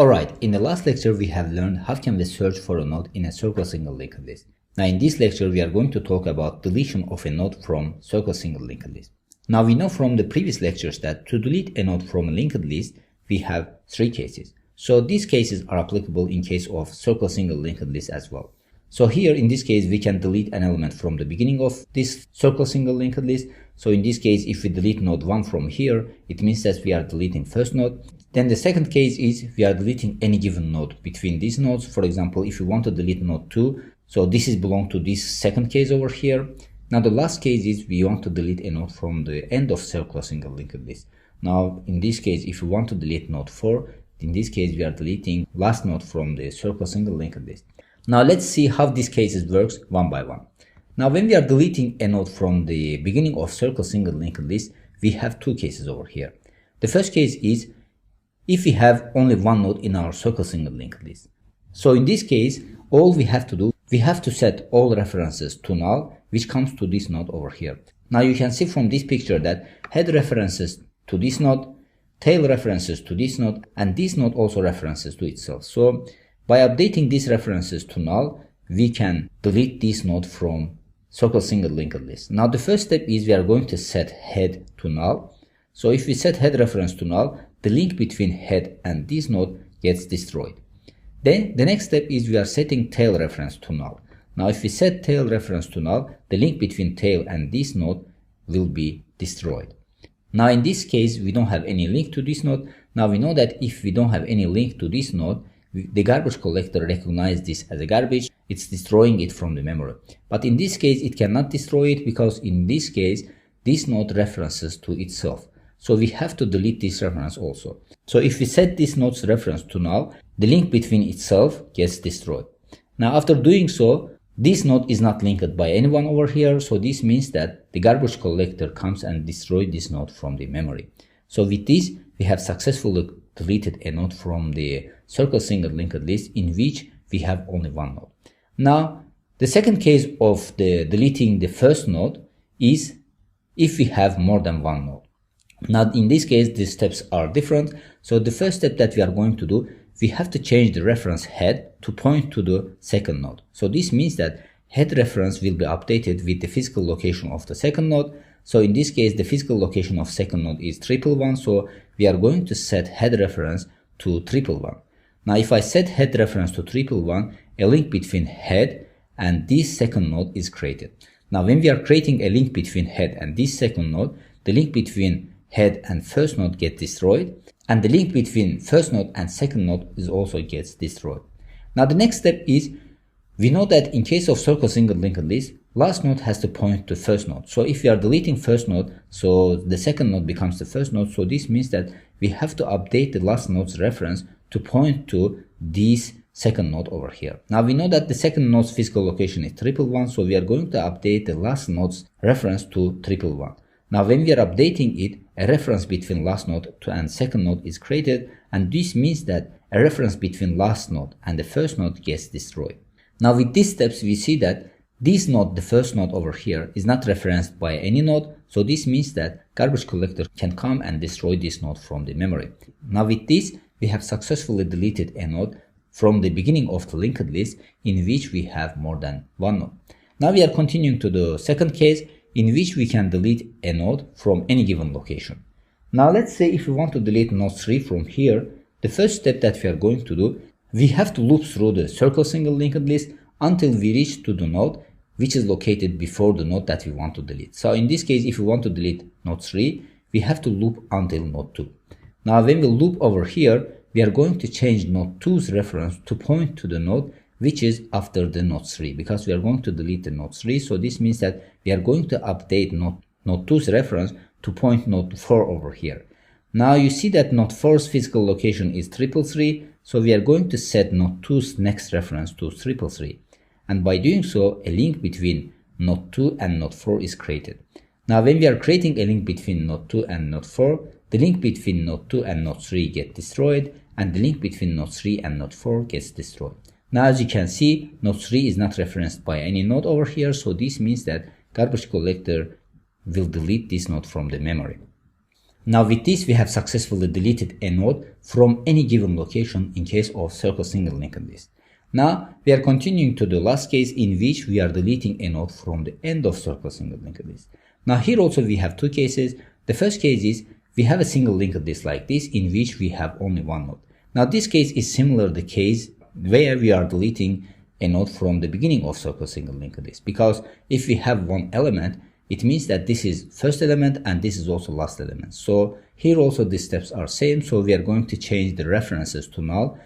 Alright, in the last lecture we have learned how can we search for a node in a circle single linked list. Now in this lecture we are going to talk about deletion of a node from circle single linked list. Now we know from the previous lectures that to delete a node from a linked list we have three cases. So these cases are applicable in case of circle single linked list as well. So here in this case we can delete an element from the beginning of this circle single linked list. So in this case if we delete node 1 from here, it means that we are deleting first node. Then the second case is we are deleting any given node between these nodes. For example, if you want to delete node 2, so this is belong to this second case over here. Now the last case is we want to delete a node from the end of circle single linked list. Now in this case, if you want to delete node 4, in this case we are deleting last node from the circle single linked list. Now let's see how these cases works one by one. Now when we are deleting a node from the beginning of circle single linked list, we have two cases over here. The first case is if we have only one node in our circle single linked list. So in this case, all we have to do, we have to set all references to null, which comes to this node over here. Now you can see from this picture that head references to this node, tail references to this node, and this node also references to itself. So by updating these references to null, we can delete this node from circle single linked list. Now the first step is we are going to set head to null. So if we set head reference to null, the link between head and this node gets destroyed. Then the next step is we are setting tail reference to null. Now if we set tail reference to null, the link between tail and this node will be destroyed. Now in this case we don't have any link to this node. Now we know that if we don't have any link to this node, the garbage collector recognizes this as a garbage. It's destroying it from the memory. But in this case it cannot destroy it because in this case this node references to itself. So we have to delete this reference also. So if we set this node's reference to null, the link between itself gets destroyed. Now after doing so, this node is not linked by anyone over here. So this means that the garbage collector comes and destroys this node from the memory. So with this, we have successfully deleted a node from the circle single linked list in which we have only one node. Now the second case of the deleting the first node is if we have more than one node. Now in this case the steps are different. So the first step that we are going to do, we have to change the reference head to point to the second node. So this means that head reference will be updated with the physical location of the second node. So in this case the physical location of second node is 111. So we are going to set head reference to 111. Now if I set head reference to 111, a link between head and this second node is created. Now when we are creating a link between head and this second node, the link between head and first node get destroyed, and the link between first node and second node is also gets destroyed. Now the next step is we know that in case of circle single linked list, last node has to point to first node. So if we are deleting first node, so the second node becomes the first node. So this means that we have to update the last node's reference to point to this second node over here. Now we know that the second node's physical location is 111, so we are going to update the last node's reference to 111. Now when we are updating it, a reference between last node and second node is created, and this means that a reference between last node and the first node gets destroyed. Now with these steps we see that this node, the first node over here, is not referenced by any node, so this means that garbage collector can come and destroy this node from the memory. Now with this we have successfully deleted a node from the beginning of the linked list in which we have more than one node. Now we are continuing to the second case in which we can delete a node from any given location. Now let's say if we want to delete node 3 from here, the first step that we are going to do, we have to loop through the circle single linked list until we reach to the node which is located before the node that we want to delete. So in this case, if we want to delete node 3, we have to loop until node 2. Now when we loop over here, we are going to change node 2's reference to point to the node which is after the node 3, because we are going to delete the node 3. So this means that we are going to update node 2's reference to point node 4 over here. Now you see that node 4's physical location is 333, so we are going to set node 2's next reference to 333. And by doing so, a link between node 2 and node 4 is created. Now when we are creating a link between node 2 and node 4, the link between node 2 and node 3 gets destroyed, and the link between node 3 and node 4 gets destroyed. Now as you can see, node 3 is not referenced by any node over here, so this means that garbage collector will delete this node from the memory. Now with this, we have successfully deleted a node from any given location in case of circle single linked list. Now we are continuing to the last case in which we are deleting a node from the end of circle single linked list. Now here also we have two cases. The first case is we have a single linked list like this in which we have only one node. Now this case is similar to the case where we are deleting a node from the beginning of circle single linked list, because if we have one element, it means that this is first element and this is also last element. So here also the steps are same. So we are going to change the references to null.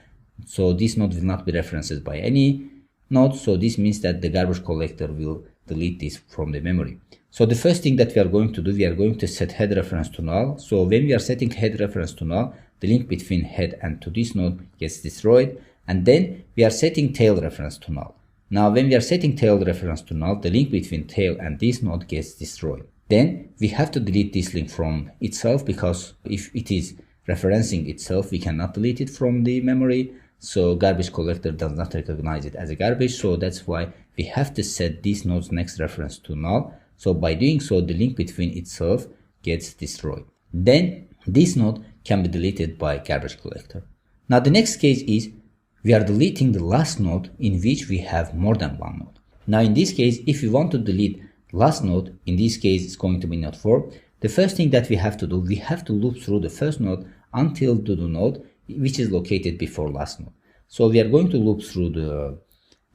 So this node will not be referenced by any node. So this means that the garbage collector will delete this from the memory. So the first thing that we are going to do, we are going to set head reference to null. So when we are setting head reference to null, the link between head and to this node gets destroyed. And then we are setting tail reference to null. Now when we are setting tail reference to null, the link between tail and this node gets destroyed. Then we have to delete this link from itself, because if it is referencing itself, we cannot delete it from the memory. So garbage collector does not recognize it as a garbage. So that's why we have to set this node's next reference to null. So by doing so, the link between itself gets destroyed. Then this node can be deleted by garbage collector. Now the next case is we are deleting the last node in which we have more than one node. Now in this case, if we want to delete last node, in this case it's going to be node 4, the first thing that we have to do, we have to loop through the first node until to the node which is located before last node. So we are going to loop through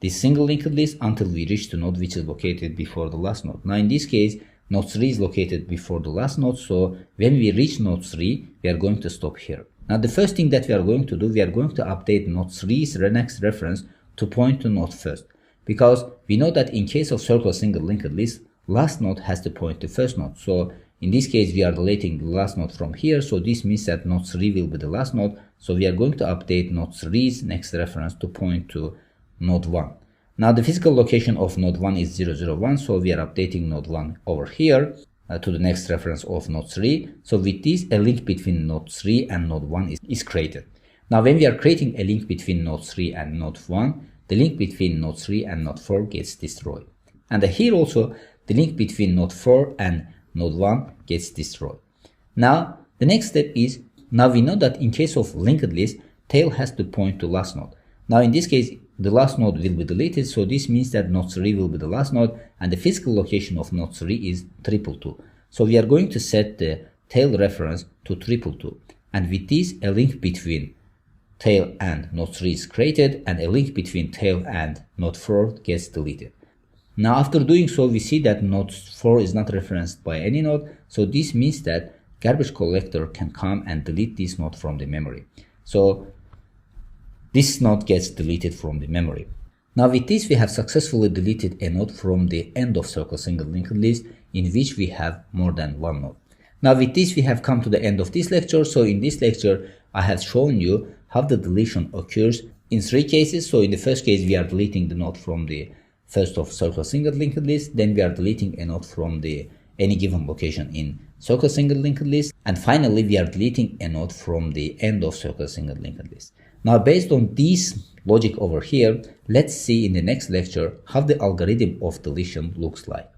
this single linked list until we reach the node which is located before the last node. Now in this case, node 3 is located before the last node, so when we reach node 3, we are going to stop here. Now the first thing that we are going to do, we are going to update node 3's next reference to point to node first, because we know that in case of circle single linked list, last node has to point to first node. So in this case, we are deleting the last node from here, so this means that node 3 will be the last node. So we are going to update node 3's next reference to point to node 1. Now the physical location of node 1 is 001, so we are updating node 1 over here to the next reference of node 3. So with this, a link between node 3 and node 1 is created. Now when we are creating a link between node 3 and node 1, the link between node 3 and node 4 gets destroyed. And here also, the link between node 4 and node 1 gets destroyed. Now the next step is, now we know that in case of linked list, tail has to point to last node. Now in this case, the last node will be deleted, so this means that node 3 will be the last node, and the physical location of node 3 is 222. So we are going to set the tail reference to 222, and with this, a link between tail and node 3 is created, and a link between tail and node 4 gets deleted. Now after doing so, we see that node 4 is not referenced by any node, so this means that garbage collector can come and delete this node from the memory. So this node gets deleted from the memory. Now with this, we have successfully deleted a node from the end of circle single linked list in which we have more than one node. Now with this, we have come to the end of this lecture. So in this lecture, I have shown you how the deletion occurs in 3 cases. So in the first case, we are deleting the node from the first of circle single linked list. Then we are deleting a node from the any given location in circle single linked list. And finally, we are deleting a node from the end of circle single linked list. Now based on this logic over here, let's see in the next lecture how the algorithm of deletion looks like.